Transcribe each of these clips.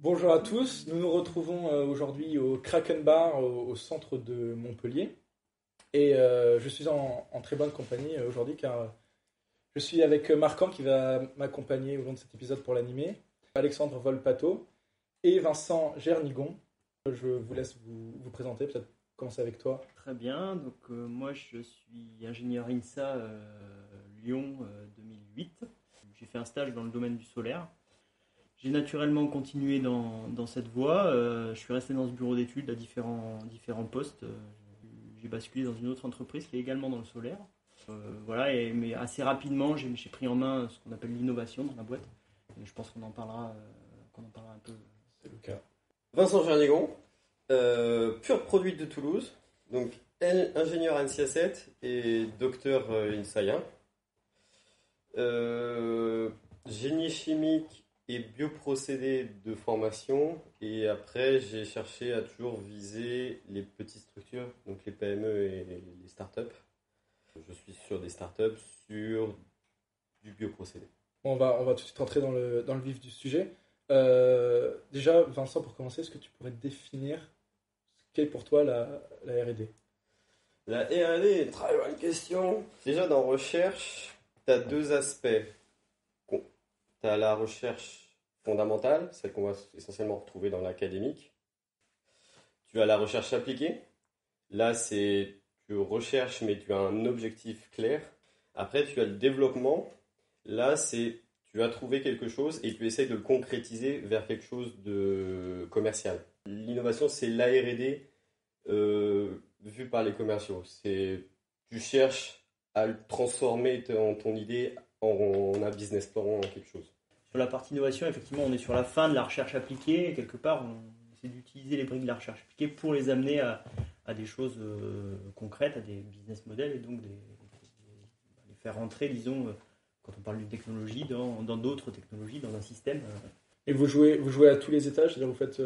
Bonjour à tous, nous nous retrouvons aujourd'hui au Kraken Bar au centre de Montpellier et je suis en très bonne compagnie aujourd'hui car je suis avec Marcan qui va m'accompagner au long de cet épisode pour l'animer, Alexandre Volpato et Vincent Gernigon. Je vous laisse vous présenter, peut-être commencer avec toi. Très bien, donc moi je suis ingénieur INSA Lyon 2008. J'ai fait un stage dans le domaine du solaire. J'ai naturellement continué dans cette voie. Je suis resté dans ce bureau d'études à différents postes. J'ai basculé dans une autre entreprise qui est également dans le solaire. Mais assez rapidement, j'ai pris en main ce qu'on appelle l'innovation dans la boîte. Et je pense qu'on en parlera un peu. C'est le cas. Vincent Gernigon, pur produit de Toulouse, donc ingénieur NCA7 et docteur INSA. Génie chimique et bioprocédés de formation, et après j'ai cherché à toujours viser les petites structures, donc les PME et les startups. Je suis sur des startups sur du bioprocédé. Bon, on va tout de suite rentrer dans le vif du sujet. Déjà, Vincent, pour commencer, est-ce que tu pourrais définir ce qu'est pour toi la R&D? La R&D est une très bonne question. Déjà, dans recherche, tu as deux aspects. Tu as la recherche fondamentale, celle qu'on va essentiellement retrouver dans l'académique. Tu as la recherche appliquée. Là, tu recherches, mais tu as un objectif clair. Après, tu as le développement. Là, tu as trouvé quelque chose et tu essayes de le concrétiser vers quelque chose de commercial. L'innovation, c'est la R&D vue par les commerciaux. Tu cherches à le transformer ton idée en un business plan, en quelque chose. Sur la partie innovation, effectivement, on est sur la fin de la recherche appliquée. Et quelque part, on essaie d'utiliser les briques de la recherche appliquée pour les amener à des choses concrètes, à des business models, et donc les faire rentrer, disons, quand on parle d'une technologie, dans d'autres technologies, dans un système. Et vous jouez à tous les étages, c'est-à-dire vous faites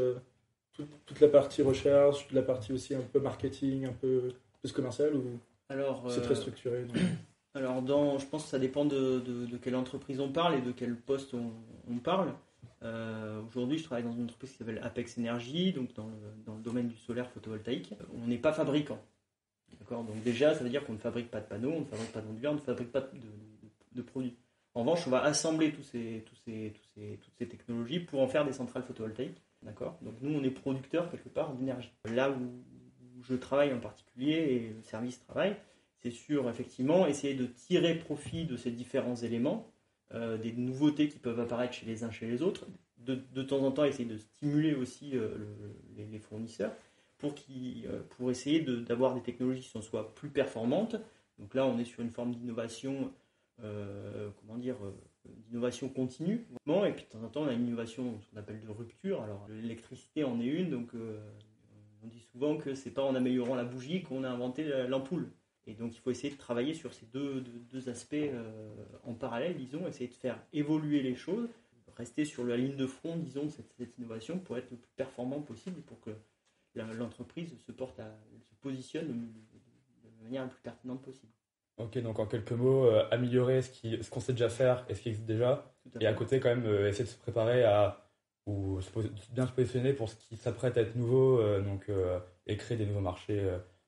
toute la partie recherche, toute la partie aussi un peu marketing, un peu plus commercial, ou c'est très structuré Alors, je pense que ça dépend de quelle entreprise on parle et de quel poste on parle. Aujourd'hui, je travaille dans une entreprise qui s'appelle Apex Energy, donc dans le domaine du solaire photovoltaïque. On n'est pas fabricant. D'accord ? Donc déjà, ça veut dire qu'on ne fabrique pas de panneaux, on ne fabrique pas d'onduleurs, on ne fabrique pas de produits. En revanche, on va assembler toutes ces technologies pour en faire des centrales photovoltaïques. D'accord ? Donc nous, on est producteur quelque part d'énergie. Là où je travaille en particulier et le service travaille, c'est sur effectivement essayer de tirer profit de ces différents éléments, des nouveautés qui peuvent apparaître chez les uns chez les autres, de temps en temps essayer de stimuler aussi les fournisseurs pour essayer d'avoir des technologies qui soient plus performantes. Donc là, on est sur une forme d'innovation, d'innovation continue. Et puis de temps en temps, on a une innovation, ce qu'on appelle de rupture. Alors l'électricité en est une, donc on dit souvent que c'est pas en améliorant la bougie qu'on a inventé l'ampoule. Et donc il faut essayer de travailler sur ces deux aspects en parallèle, disons, essayer de faire évoluer les choses, rester sur la ligne de front, disons, de cette innovation pour être le plus performant possible et pour que l'entreprise se positionne de manière la plus pertinente possible. Ok, donc en quelques mots, améliorer ce qu'on sait déjà faire et ce qui existe déjà, et à côté quand même essayer de se préparer bien se positionner pour ce qui s'apprête à être nouveau, et créer des nouveaux marchés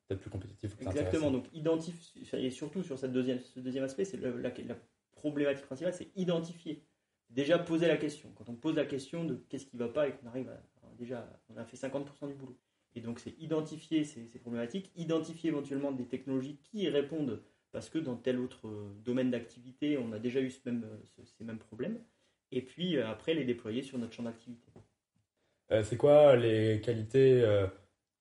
peut-être plus compétitifs. Exactement, donc identifier, et surtout sur ce deuxième aspect, c'est la problématique principale, c'est identifier. Déjà poser la question. Quand on pose la question de qu'est-ce qui ne va pas et qu'on arrive on a fait 50% du boulot. Et donc c'est identifier ces problématiques, identifier éventuellement des technologies qui y répondent, parce que dans tel autre domaine d'activité, on a déjà eu ces mêmes problèmes, et puis après les déployer sur notre champ d'activité. C'est quoi les qualités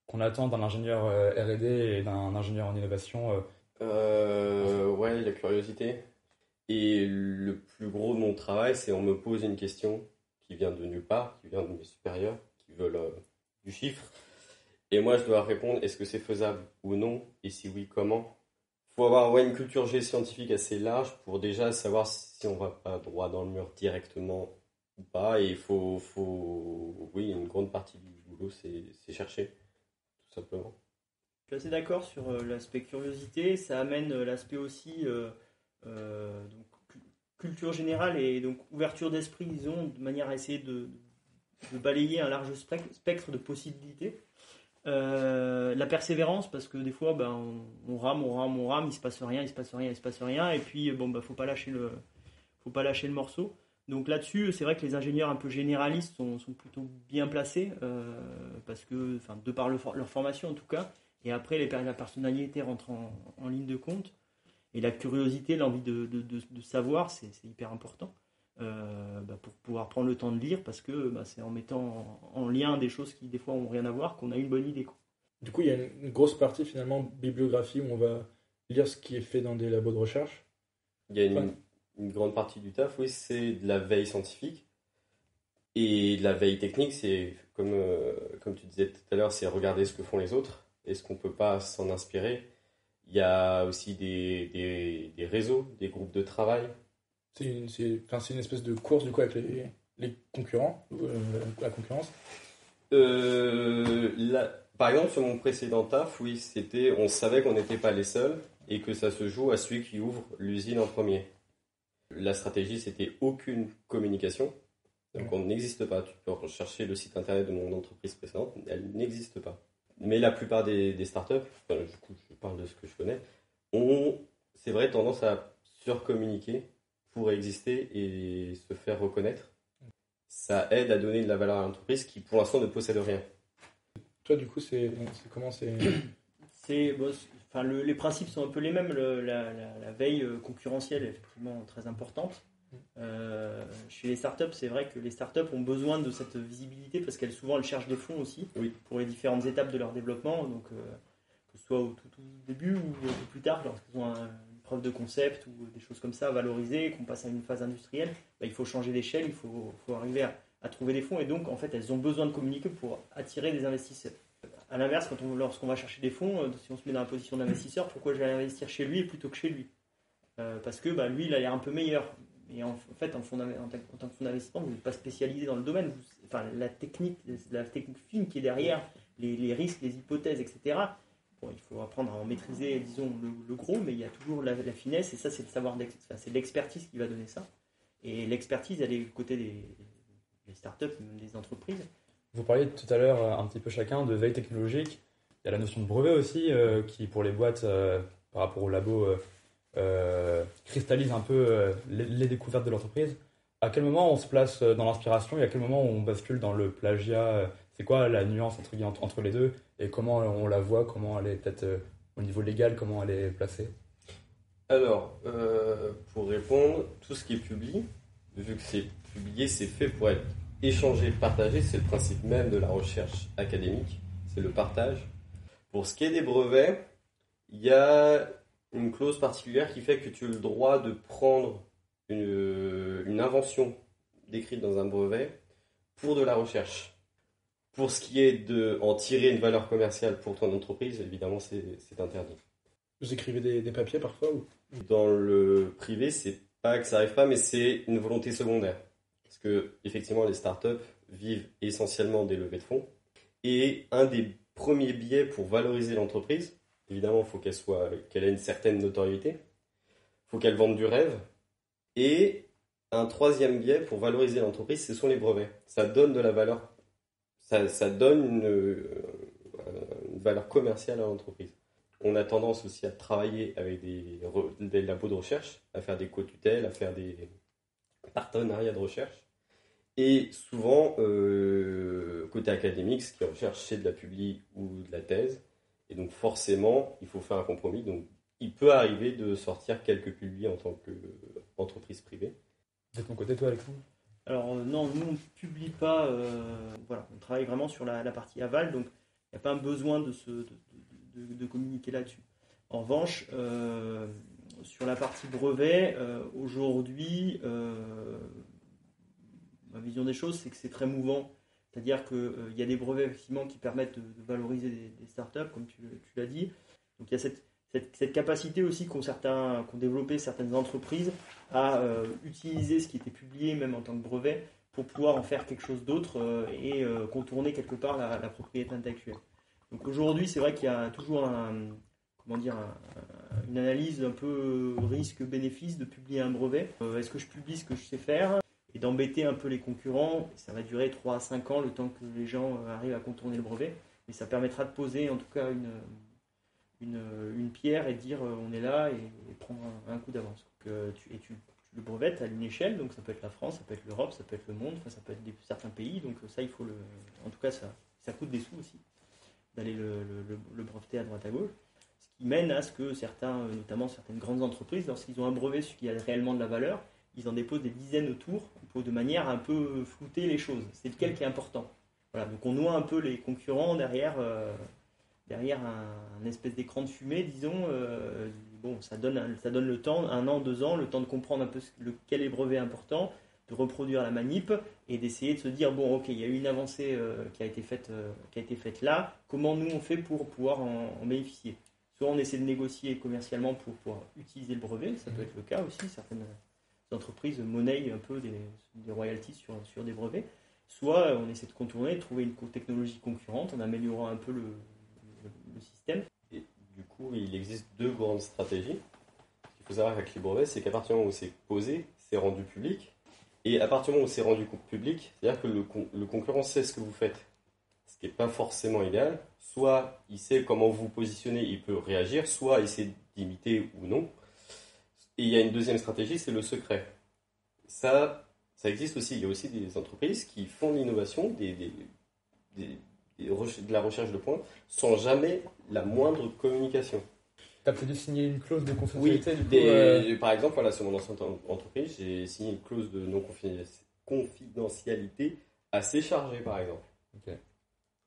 qu'on attend d'un ingénieur R&D et d'un ingénieur en innovation La curiosité. Et le plus gros de mon travail, c'est on me pose une question qui vient de nulle part, qui vient de mes supérieurs, qui veulent du chiffre. Et moi, je dois répondre, est-ce que c'est faisable ou non? Et si oui, comment? Il faut avoir une culture scientifique assez large pour déjà savoir si on va pas droit dans le mur directement ou pas. Et une grande partie du boulot, c'est chercher, tout simplement. Je suis assez d'accord sur l'aspect curiosité. Ça amène l'aspect aussi culture générale et donc ouverture d'esprit, disons, de manière à essayer de balayer un large spectre de possibilités. La persévérance, parce que des fois on rame, il se passe rien, et puis faut pas lâcher le morceau. Donc là-dessus, c'est vrai que les ingénieurs un peu généralistes sont plutôt bien placés, parce que, de par leur formation en tout cas, et après la personnalité rentre en ligne de compte, et la curiosité, l'envie de savoir, c'est hyper important. Pour pouvoir prendre le temps de lire, parce que c'est en mettant en lien des choses qui des fois ont rien à voir qu'on a une bonne idée, quoi. Du coup, il y a une grosse partie finalement bibliographie où on va lire ce qui est fait dans des labos de recherche. Il y a une grande partie du taf, oui, c'est de la veille scientifique. Et de la veille technique, c'est comme tu disais tout à l'heure, c'est regarder ce que font les autres. Est-ce qu'on peut pas s'en inspirer? Il y a aussi des réseaux, des groupes de travail. C'est une espèce de course du coup avec les concurrents, la concurrence. Par exemple, sur mon précédent taf, oui, on savait qu'on n'était pas les seuls et que ça se joue à celui qui ouvre l'usine en premier. La stratégie, c'était aucune communication. Donc on n'existe pas. Tu peux rechercher le site internet de mon entreprise précédente, elle n'existe pas. Mais la plupart des startups, du coup je parle de ce que je connais, ont, c'est vrai, tendance à surcommuniquer pour exister et se faire reconnaître. Ça aide à donner de la valeur à l'entreprise qui pour l'instant ne possède rien. Toi du coup c'est comment les principes sont un peu les mêmes. La veille concurrentielle est effectivement très importante. Chez les startups, c'est vrai que les startups ont besoin de cette visibilité parce qu'elles cherchent des fonds aussi, oui, pour les différentes étapes de leur développement, donc que ce soit au tout début ou un peu plus tard lorsqu'ils ont une preuve de concept ou des choses comme ça à valoriser, qu'on passe à une phase industrielle, il faut changer d'échelle, il faut arriver à trouver des fonds, et donc en fait elles ont besoin de communiquer pour attirer des investisseurs. À l'inverse, lorsqu'on va chercher des fonds, si on se met dans la position d'investisseur, pourquoi je vais investir chez lui plutôt que chez lui? Parce que lui il a l'air un peu meilleur. Et en fait, en tant que fonds d'investissement, vous n'êtes pas spécialisé dans le domaine. La technique fine qui est derrière, les risques, les hypothèses, etc. Il faut apprendre à en maîtriser, disons, le gros, mais il y a toujours la finesse, et ça, c'est le savoir c'est l'expertise qui va donner ça. Et l'expertise, elle est du côté des startups, même des entreprises. Vous parliez tout à l'heure un petit peu chacun de veille technologique. Il y a la notion de brevet aussi, qui pour les boîtes, par rapport au labo, cristallise un peu les découvertes de l'entreprise. À quel moment on se place dans l'inspiration et à quel moment on bascule dans le plagiat? C'est quoi la nuance entre les deux et comment on la voit, comment elle est peut-être au niveau légal, comment elle est placée? Alors, pour répondre, tout ce qui est publié, vu que c'est publié, c'est fait pour être échangé, partagé, c'est le principe même de la recherche académique, c'est le partage. Pour ce qui est des brevets, il y a une clause particulière qui fait que tu as le droit de prendre une invention décrite dans un brevet pour de la recherche. Pour ce qui est d'en tirer une valeur commerciale pour ton entreprise, évidemment, c'est interdit. Vous écrivez des papiers parfois Dans le privé, c'est pas que ça arrive pas, mais c'est une volonté secondaire. Parce que, effectivement, les startups vivent essentiellement des levées de fonds. Et un des premiers biais pour valoriser l'entreprise, évidemment, il faut qu'elle ait une certaine notoriété. Il faut qu'elle vende du rêve. Et un troisième biais pour valoriser l'entreprise, ce sont les brevets. Ça donne de la valeur. Ça donne une valeur commerciale à l'entreprise. On a tendance aussi à travailler avec des labos de recherche, à faire des co-tutelles, à faire des partenariats de recherche. Et souvent, côté académique, ce qu'ils recherchent, c'est de la publi ou de la thèse. Et donc forcément, il faut faire un compromis. Donc il peut arriver de sortir quelques publis en tant qu'entreprise privée. De ton côté, toi, Alexandre? Alors non, nous on ne publie pas, on travaille vraiment sur la partie aval, donc il n'y a pas un besoin de communiquer là-dessus. En revanche, sur la partie brevet, aujourd'hui, ma vision des choses, c'est que c'est très mouvant. C'est-à-dire qu'il y a des brevets effectivement qui permettent de valoriser des startups, comme tu l'as dit. Donc il y a cette capacité aussi qu'ont développé certaines entreprises à utiliser ce qui était publié, même en tant que brevet, pour pouvoir en faire quelque chose d'autre et contourner quelque part la propriété intellectuelle. Donc aujourd'hui, c'est vrai qu'il y a toujours une analyse un peu risque-bénéfice de publier un brevet. Est-ce que je publie ce que je sais faire? et d'embêter un peu les concurrents. Ça va durer 3 à 5 ans, le temps que les gens arrivent à contourner le brevet. Mais ça permettra de poser en tout cas une pierre et de dire on est là et prendre un coup d'avance. Tu le brevettes à une échelle, donc ça peut être la France, ça peut être l'Europe, ça peut être le monde, ça peut être certains pays. Donc ça, il faut en tout cas, ça coûte des sous aussi d'aller le breveter à droite à gauche. Ce qui mène à ce que notamment certaines grandes entreprises, lorsqu'ils ont un brevet qui a réellement de la valeur, ils en déposent des dizaines autour de manière à un peu flouter les choses. C'est lequel qui est important. Voilà, donc on noie un peu les concurrents derrière un espèce d'écran de fumée, disons. Ça donne le temps, 1 an, 2 ans, le temps de comprendre un peu quel est le brevet important, de reproduire la manip et d'essayer de se dire bon, ok, il y a eu une avancée qui a été faite là. Comment nous on fait pour pouvoir en bénéficier? Soit on essaie de négocier commercialement pour pouvoir utiliser le brevet, ça peut être le cas aussi. Certaines entreprises monnaient un peu des royalties sur des brevets. Soit on essaie de contourner, de trouver une technologie concurrente en améliorant un peu le système. Et du coup, il existe 2 grandes stratégies. Ce qu'il faut savoir avec les brevets, c'est qu'à partir du moment où c'est posé, c'est rendu public. Et à partir du moment où c'est rendu public, c'est-à-dire que le concurrent sait ce que vous faites. Ce qui n'est pas forcément idéal. Soit il sait comment vous positionnez, il peut réagir, soit il sait d'imiter ou non. Et il y a une deuxième stratégie, c'est le secret. Ça existe aussi. Il y a aussi des entreprises qui font de l'innovation, de la recherche de points, sans jamais la moindre communication. Tu as peut-être signé une clause de confidentialité Par exemple, voilà, sur mon ancienne entreprise, j'ai signé une clause de non-confidentialité assez chargée, par exemple. Okay.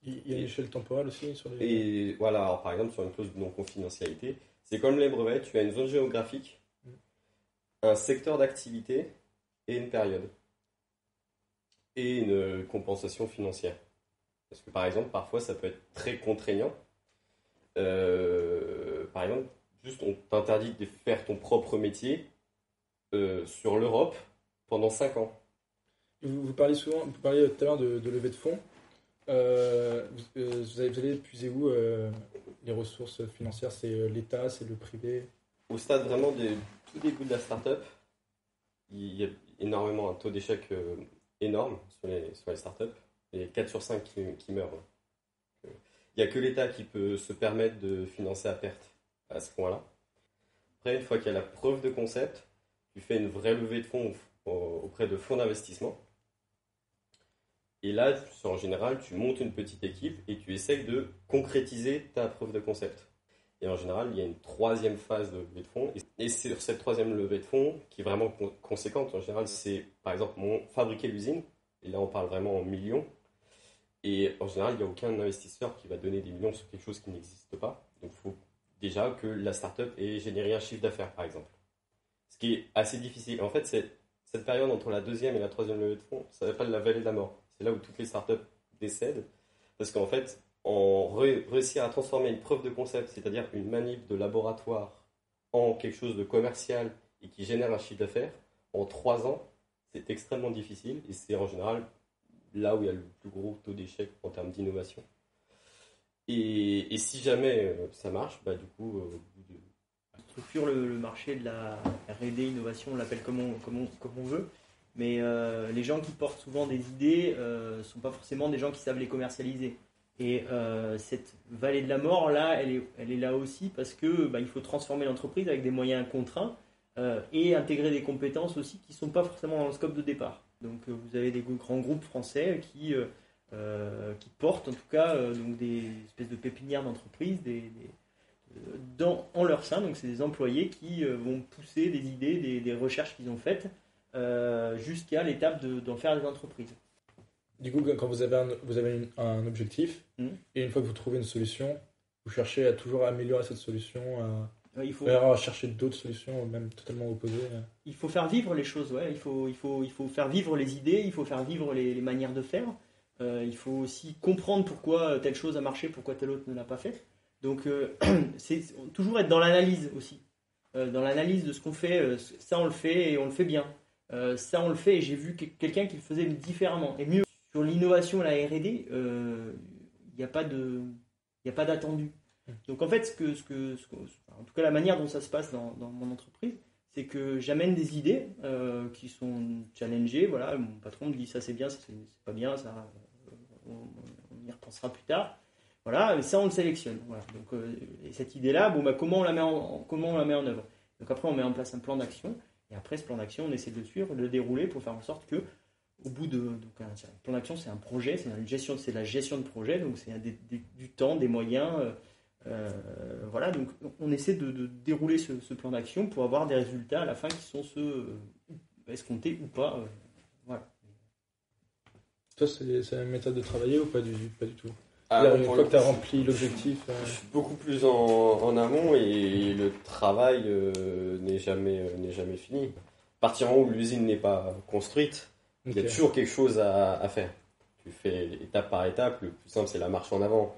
Il y a une échelle temporelle aussi sur les... Et voilà, alors, par exemple, sur une clause de non-confidentialité, c'est comme les brevets, tu as une zone géographique, un secteur d'activité et une période. Et une compensation financière. Parce que par exemple, parfois ça peut être très contraignant. Par exemple, juste on t'interdit de faire ton propre métier sur l'Europe pendant 5 ans. Vous parliez tout à l'heure de levée de fonds. Vous allez puiser où les ressources financières? C'est l'État, c'est le privé? Au stade vraiment du tout début de la start-up, il y a énormément un taux d'échec énorme sur les startups. Il y a 4 sur 5 qui meurent. Il n'y a que l'État qui peut se permettre de financer à perte à ce point-là. Après, une fois qu'il y a la preuve de concept, tu fais une vraie levée de fonds auprès de fonds d'investissement. Et là, en général, tu montes une petite équipe et tu essayes de concrétiser ta preuve de concept. Et en général, il y a une 3e phase de levée de fonds. Et c'est sur cette 3e levée de fonds, qui est vraiment conséquente, en général, c'est par exemple fabriquer l'usine. Et là, on parle vraiment en millions. Et en général, il n'y a aucun investisseur qui va donner des millions sur quelque chose qui n'existe pas. Donc, il faut déjà que la startup ait généré un chiffre d'affaires, par exemple. Ce qui est assez difficile. En fait, cette période entre la 2e et la 3e levée de fonds, ça s'appelle la vallée de la mort. C'est là où toutes les startups décèdent. Parce qu'en fait, réussir à transformer une preuve de concept, c'est-à-dire une manip de laboratoire, en quelque chose de commercial et qui génère un chiffre d'affaires, en 3 ans, c'est extrêmement difficile. Et c'est en général là où il y a le plus gros taux d'échec en termes d'innovation. Et si jamais ça marche, bah du coup... On structure le marché de la R&D, innovation, on l'appelle comme on veut. Mais les gens qui portent souvent des idées ne sont pas forcément des gens qui savent les commercialiser. Et cette vallée de la mort, là, elle est là aussi parce que il faut transformer l'entreprise avec des moyens contraints et intégrer des compétences aussi qui ne sont pas forcément dans le scope de départ. Donc vous avez des grands groupes français qui portent en tout cas donc des espèces de pépinières d'entreprises en leur sein. Donc c'est des employés qui vont pousser des idées, des recherches qu'ils ont faites jusqu'à l'étape d'en faire des entreprises. Du coup, quand vous avez un objectif, et une fois que vous trouvez une solution, vous cherchez à toujours améliorer cette solution, il faut chercher d'autres solutions, même totalement opposées. Il faut faire vivre les choses, ouais. Il faut faire vivre les idées, il faut faire vivre les manières de faire. Il faut aussi comprendre pourquoi telle chose a marché, pourquoi telle autre ne l'a pas fait. Donc, c'est toujours être dans l'analyse aussi. Dans l'analyse de ce qu'on fait, ça on le fait et on le fait bien. Ça on le fait et j'ai vu quelqu'un qui le faisait différemment et mieux. Sur l'innovation et la R&D, il n'y a pas d'attendu. Donc en fait, en tout cas la manière dont ça se passe dans mon entreprise, c'est que j'amène des idées qui sont challengées. Voilà, mon patron me dit ça c'est bien, ça c'est pas bien, ça on y repensera plus tard. Voilà, mais ça on le sélectionne. Voilà. Donc, et cette idée-là, comment on la met en œuvre? Donc après on met en place un plan d'action. Et après ce plan d'action, on essaie de le suivre, de le dérouler pour faire en sorte que au bout de un plan d'action, c'est un projet, c'est la gestion de projet, donc c'est du temps, des moyens. Voilà, donc on essaie de dérouler ce plan d'action pour avoir des résultats à la fin qui sont ceux escomptés ou pas. Voilà. Toi, c'est la même méthode de travailler ou pas du tout? Une fois que tu as rempli l'objectif. Je suis beaucoup plus en amont et le travail n'est jamais fini. À partir du moment où l'usine n'est pas construite, il y a toujours quelque chose à faire. Tu fais étape par étape. Le plus simple, c'est la marche en avant.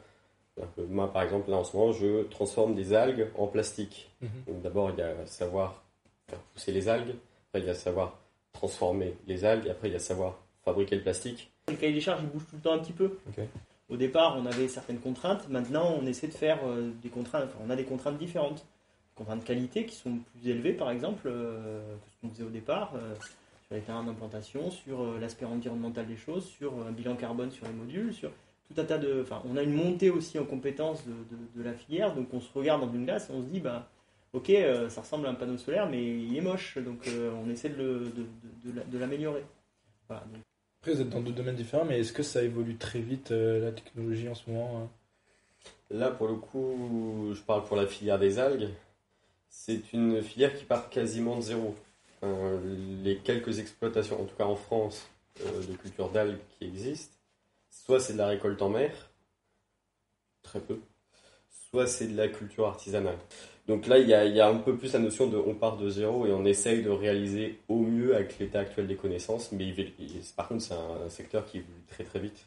Moi, par exemple, là en ce moment, je transforme des algues en plastique. Donc, d'abord, il y a savoir faire pousser les algues. Après, il y a savoir transformer les algues. Et après, il y a savoir fabriquer le plastique. Le cahier des charges, il bouge tout le temps un petit peu. Au départ, on avait certaines contraintes. Maintenant, on essaie de faire des contraintes. Enfin, on a des contraintes différentes. Des contraintes de qualité qui sont plus élevées, par exemple, que ce qu'on faisait au départ, sur les terrains d'implantation, sur l'aspect environnemental des choses, sur un bilan carbone sur les modules, sur tout un tas de. Enfin, on a une montée aussi en compétences de la filière. Donc, on se regarde dans une glace et on se dit, ok, ça ressemble à un panneau solaire, mais il est moche. Donc, on essaie de l'améliorer. Voilà. Donc, après, vous êtes dans deux domaines différents, mais est-ce que ça évolue très vite, la technologie en ce moment? Là, pour le coup, je parle pour la filière des algues. C'est une filière qui part quasiment de zéro. Les quelques exploitations, en tout cas en France, de culture d'algues qui existent, soit c'est de la récolte en mer, très peu, soit c'est de la culture artisanale. Donc là, il y a un peu plus la notion de on part de zéro et on essaye de réaliser au mieux avec l'état actuel des connaissances. Mais par contre, c'est un secteur qui évolue très très vite.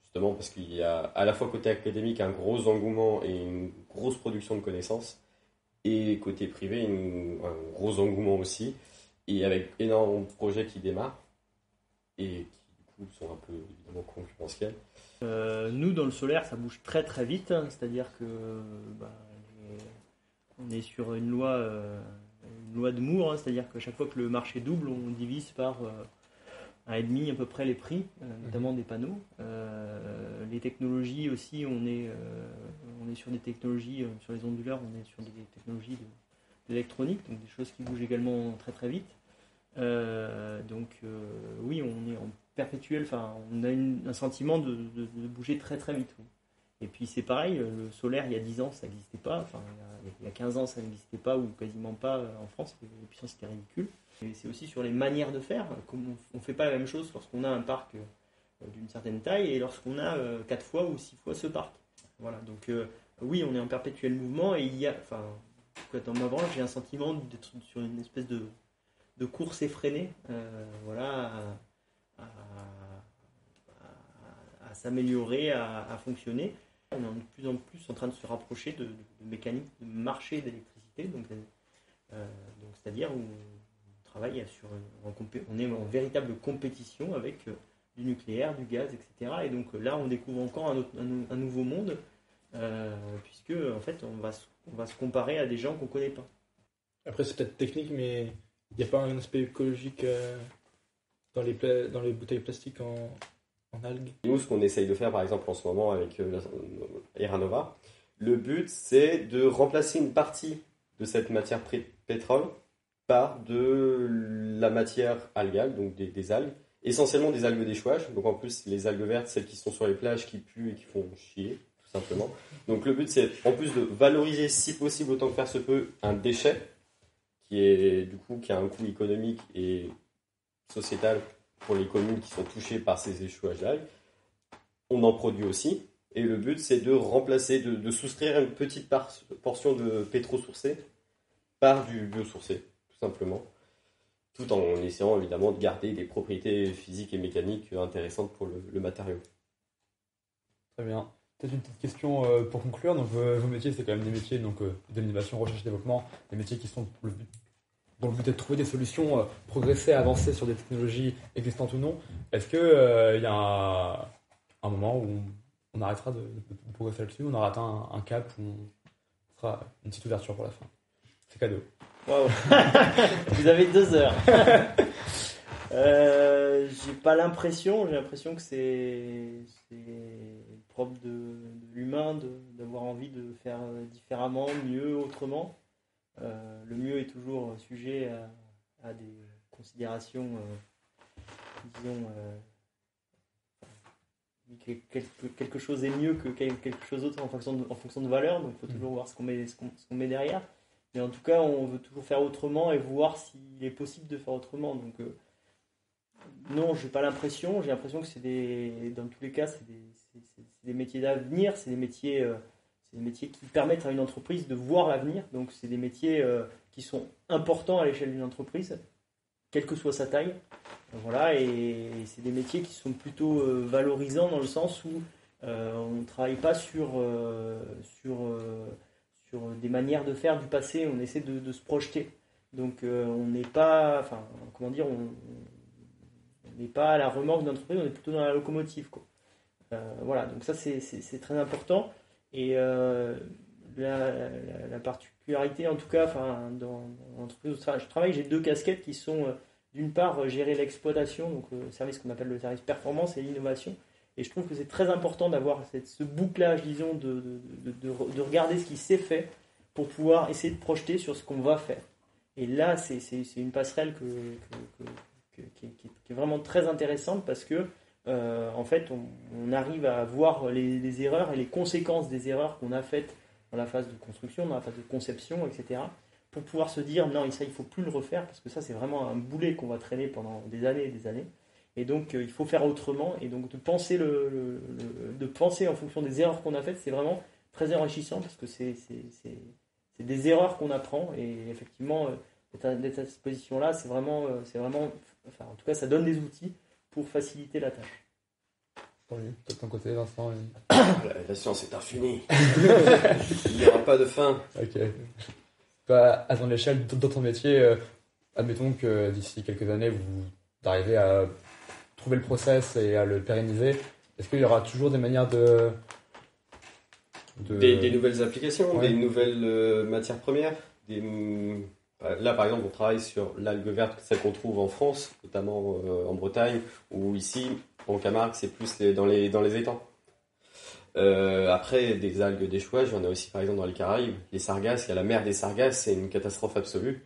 Justement parce qu'il y a à la fois côté académique un gros engouement et une grosse production de connaissances. Et côté privé, un gros engouement aussi. Et avec énormément de projets qui démarrent. Et qui du coup sont un peu évidemment concurrentiels. Nous, dans le solaire, ça bouge très très vite. C'est-à-dire que on est sur une loi de Moore, c'est-à-dire qu'à chaque fois que le marché double, on divise par 1,5 à peu près les prix, notamment des panneaux. Les technologies aussi, on est sur des technologies, sur les onduleurs, on est sur des technologies d'électronique, donc des choses qui bougent également très très vite. Oui, on est en perpétuel, on a un sentiment de bouger très très vite. Oui. Et puis c'est pareil, le solaire il y a 10 ans ça n'existait pas, il y a 15 ans ça n'existait pas ou quasiment pas en France, les puissances étaient ridicules. Et c'est aussi sur les manières de faire, on ne fait pas la même chose lorsqu'on a un parc d'une certaine taille et lorsqu'on a 4 fois ou 6 fois ce parc. Voilà, donc oui on est en perpétuel mouvement et il y a, dans ma branche j'ai un sentiment d'être sur une espèce de course effrénée, à s'améliorer, à fonctionner. On est de plus en plus en train de se rapprocher de mécanique de marché d'électricité, donc c'est-à-dire où on travaille on est en véritable compétition avec du nucléaire, du gaz, etc. Et donc là, on découvre encore un nouveau monde, puisque en fait, on va se comparer à des gens qu'on ne connaît pas. Après, c'est peut-être technique, mais il n'y a pas un aspect écologique dans les bouteilles plastiques en algues? Nous, ce qu'on essaye de faire, par exemple, en ce moment avec Eranova, le but, c'est de remplacer une partie de cette matière pétrole par de la matière algale, donc des algues, essentiellement des algues d'échouage. Donc en plus, les algues vertes, celles qui sont sur les plages, qui puent et qui font chier, tout simplement. Donc le but, c'est en plus de valoriser, si possible, autant que faire se peut, un déchet qui a un coût économique et sociétal pour les communes qui sont touchées par ces échouages d'algues. On en produit aussi. Et le but, c'est de remplacer, de soustraire une petite portion de pétro-sourcé par du biosourcé, tout simplement. Tout en essayant, évidemment, de garder des propriétés physiques et mécaniques intéressantes pour le matériau. Très bien. Peut-être une petite question pour conclure. Donc, vos métiers, c'est quand même des métiers de l'innovation, recherche et développement, des métiers qui sont dont le but est de trouver des solutions, progresser, avancer sur des technologies existantes ou non. Est-ce qu'il y a un moment où on arrêtera de progresser là-dessus, on aura atteint un cap où on fera une petite ouverture pour la fin? C'est cadeau. Waouh. Vous avez 2 heures. J'ai pas l'impression. J'ai l'impression que c'est propre de l'humain d'avoir envie de faire différemment, mieux, autrement. Le mieux est toujours sujet à des considérations, disons, quelque chose est mieux que quelque chose d'autre en fonction de valeur. Donc il faut toujours voir ce qu'on met derrière. Mais en tout cas, on veut toujours faire autrement et voir s'il est possible de faire autrement. Donc non, j'ai pas l'impression. J'ai l'impression que dans tous les cas, c'est des métiers d'avenir. C'est des métiers qui permettent à une entreprise de voir l'avenir. Donc c'est des métiers qui sont importants à l'échelle d'une entreprise, quelle que soit sa taille. Voilà, et c'est des métiers qui sont plutôt valorisants dans le sens où on ne travaille pas sur des manières de faire du passé, on essaie de se projeter. Donc on n'est pas, on n'est pas à la remorque d'une entreprise, on est plutôt dans la locomotive, quoi. Voilà, donc ça c'est très important. Et la particularité, en tout cas, dans l'entreprise où je travaille, j'ai 2 casquettes qui sont d'une part gérer l'exploitation, donc le service qu'on appelle le service performance et l'innovation. Et je trouve que c'est très important d'avoir ce bouclage, disons, de regarder ce qui s'est fait pour pouvoir essayer de projeter sur ce qu'on va faire. Et là, c'est une passerelle qui est vraiment très intéressante parce que, en fait, on arrive à voir les erreurs et les conséquences des erreurs qu'on a faites dans la phase de construction, dans la phase de conception, etc. pour pouvoir se dire, non, ça, il ne faut plus le refaire parce que ça, c'est vraiment un boulet qu'on va traîner pendant des années et des années. Et donc, il faut faire autrement. Et donc, de penser en fonction des erreurs qu'on a faites, c'est vraiment très enrichissant parce que c'est des erreurs qu'on apprend. Et effectivement, d'être à cette position-là, c'est vraiment, en tout cas, ça donne des outils pour faciliter la tâche. De ton côté, Vincent. La science est infinie. Il n'y aura pas de fin. Ok. Toi, à ton échelle, dans ton métier, admettons que d'ici quelques années, vous arrivez à trouver le process et à le pérenniser. Est-ce qu'il y aura toujours des manières Des nouvelles applications, ouais. Des nouvelles matières premières. Là, par exemple, on travaille sur l'algue verte, celle qu'on trouve en France, notamment en Bretagne, ou ici, en Camargue, c'est plus dans les étangs. Après, des algues d'échouage, il y en a aussi, par exemple, dans les Caraïbes. Les sargasses, il y a la mer des sargasses, c'est une catastrophe absolue.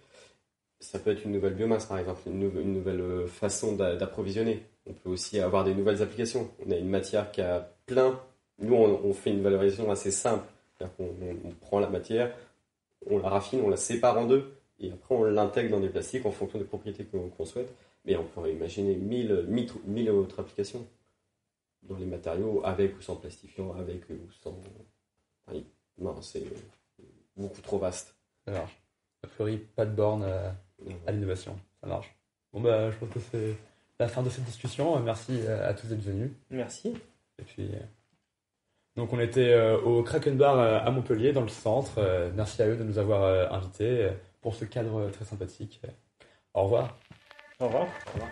Ça peut être une nouvelle biomasse, par exemple, une nouvelle façon d'approvisionner. On peut aussi avoir des nouvelles applications. On a une matière qui a plein. Nous, on fait une valorisation assez simple. C'est-à-dire qu'on prend la matière, on la raffine, on la sépare en 2, et après on l'intègre dans des plastiques en fonction des propriétés qu'on souhaite. Mais on peut imaginer 1000 autres applications dans les matériaux, avec ou sans plastifiant, avec ou sans... Non, c'est beaucoup trop vaste. Ça marche. A priori, pas de borne à l'innovation. Ça marche. Bon, je pense que c'est la fin de cette discussion. Merci à tous d'être venus. Merci. Et puis, donc on était au Kraken Bar à Montpellier, dans le centre. Merci à eux de nous avoir invités pour ce cadre très sympathique. Au revoir. Au revoir. Au revoir.